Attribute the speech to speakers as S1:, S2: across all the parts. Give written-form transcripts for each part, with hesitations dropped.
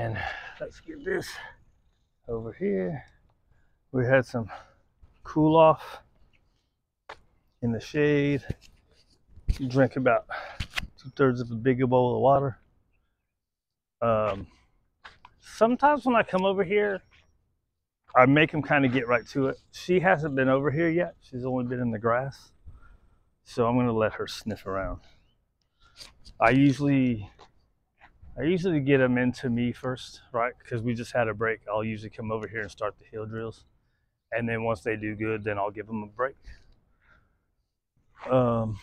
S1: And let's get this over here. We had some cool off in the shade. Drink about 2/3 of a big bowl of water. Sometimes when I come over here, I make him kind of get right to it. She hasn't been over here yet. She's only been in the grass. So I'm gonna let her sniff around. I usually get them into me first, right? Because we just had a break. I'll usually come over here and start the heel drills. And then once they do good, then I'll give them a break. I'm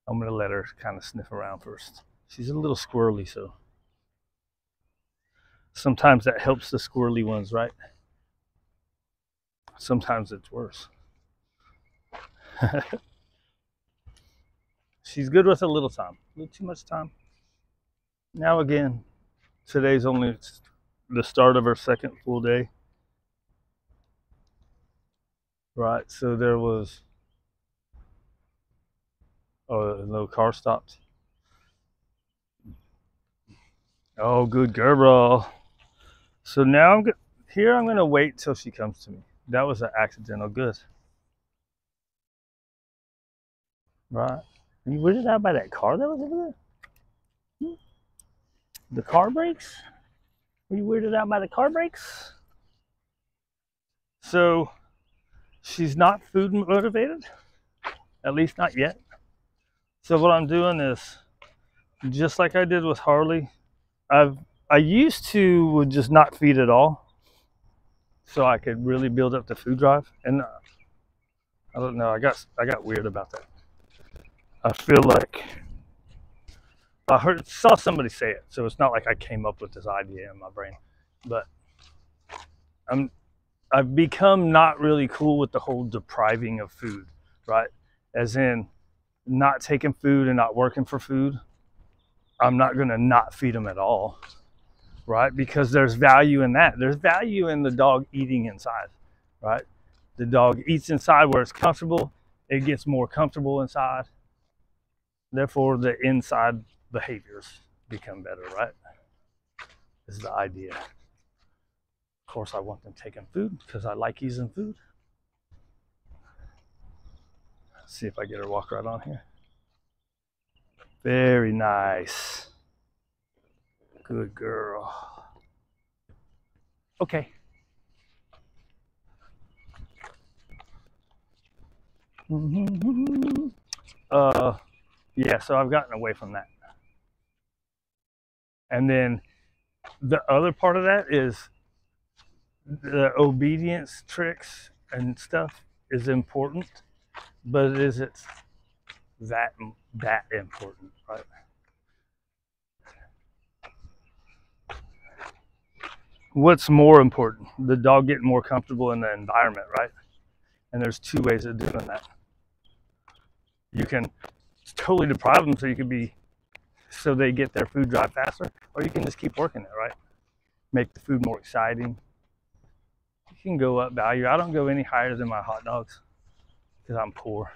S1: gonna let her kind of sniff around first. She's a little squirrely, so sometimes that helps the squirrely ones, right? Sometimes it's worse. She's good with a little time, a little too much time. Now again, today's only the start of her second full day. Right, so there was, oh, no car stopped. Oh, good girl. So now I'm gonna wait till she comes to me. That was an accidental good. Right. Are you weirded out by that car that was over there? The car brakes? Were you weirded out by the car brakes? So she's not food motivated, at least not yet. So what I'm doing is, just like I did with Harley, I used to would just not feed at all, so I could really build up the food drive. And I don't know, I got weird about that. I feel like saw somebody say it, so it's not like I came up with this idea in my brain, but I've become not really cool with the whole depriving of food, right? As in not taking food and not working for food. I'm not gonna not feed them at all, right? Because there's value in that. There's value in the dog eating inside, right? The dog eats inside where it's comfortable. It gets more comfortable inside. Therefore, the inside behaviors become better, right? This is the idea. Of course, I want them taking food because I like using food. Let's see if I get her walk right on here. Very nice. Good girl. Okay. Yeah, so I've gotten away from that. And then the other part of that is the obedience tricks and stuff is important, but is it that important, right? What's more important? The dog getting more comfortable in the environment, right? And there's two ways of doing that. You can totally deprive them so they get their food drive faster, or you can just keep working it, right? Make the food more exciting. You can go up value. I don't go any higher than my hot dogs because I'm poor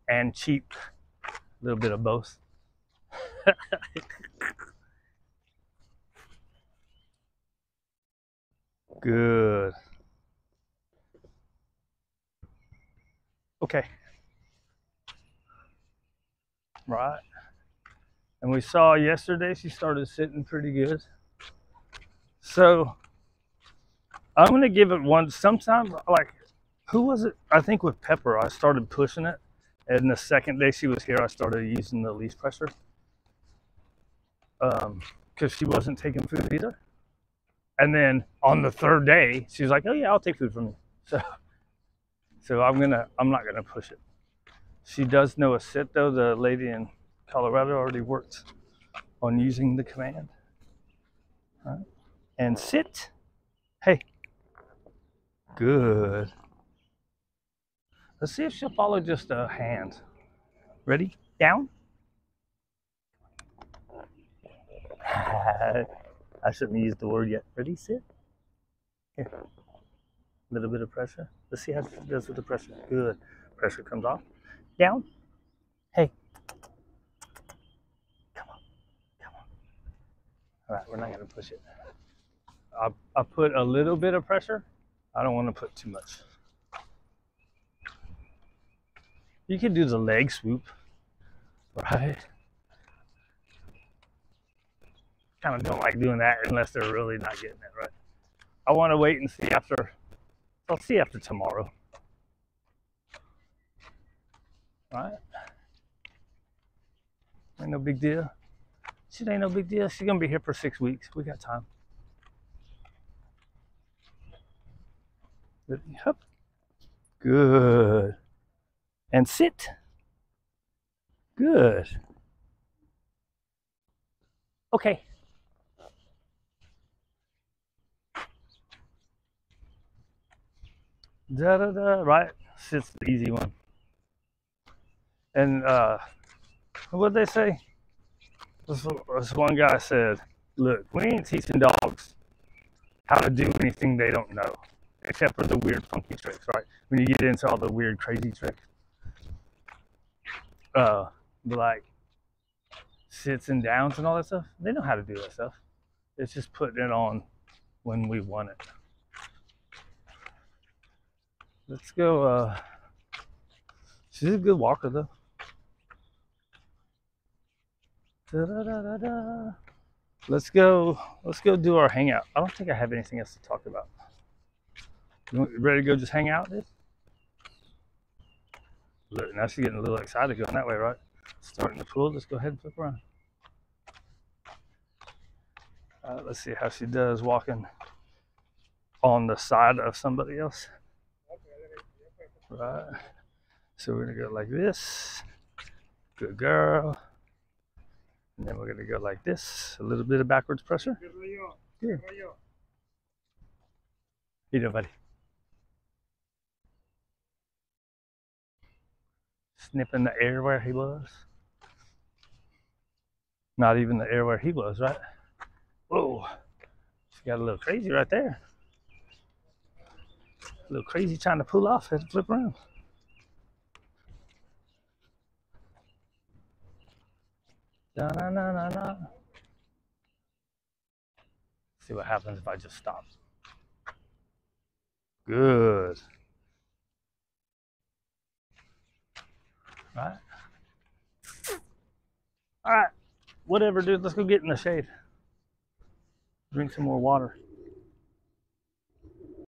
S1: and cheap. A little bit of both. Good. Okay. Right. And we saw yesterday she started sitting pretty good. So I'm gonna give it one. Sometimes, like, who was it? I think with Pepper, I started pushing it, and the second day she was here, I started using the leash pressure, because she wasn't taking food either. And then on the third day, she was like, "Oh yeah, I'll take food from you." So I'm not gonna push it. She does know a sit though. The lady in Colorado already worked on using the command. All right. And sit. Hey. Good. Let's see if she'll follow just a hand. Ready? Down. I shouldn't have used the word yet. Ready? Sit. Here. A little bit of pressure. Let's see how she does with the pressure. Good. Pressure comes off. Down. Hey. All right, we're not gonna push it. I put a little bit of pressure. I don't want to put too much. You can do the leg swoop, right? Kind of don't like doing that unless they're really not getting it right. I want to wait and see after. I'll see after tomorrow. All right? Ain't no big deal. Shit ain't no big deal. She's gonna be here for 6 weeks. We got time. Yep. Good. And sit. Good. Okay. Da da da. Right. Sit's the easy one. And what did they say? This one guy said, "Look, we ain't teaching dogs how to do anything they don't know, except for the weird, funky tricks, right? When you get into all the weird, crazy tricks, like sits and downs and all that stuff, they know how to do that stuff. It's just putting it on when we want it." Let's go. She's a good walker, though. Da-da-da-da-da. Let's go do our hangout. I don't think I have anything else to talk about. You ready to go just hang out, dude? Look, now she's getting a little excited going that way, right? Starting the pool. Let's go ahead and flip around. Let's see how she does walking on the side of somebody else. Right. So we're gonna go like this. Good girl. And then we're gonna go like this. A little bit of backwards pressure. Good. You know, buddy. Sniffing the air where he was. Not even the air where he was, right? Whoa. She got a little crazy right there. A little crazy trying to pull off. Had to flip around. Da na na na na. See what happens if I just stop. Good. Right. All right. Whatever, dude. Let's go get in the shade. Drink some more water.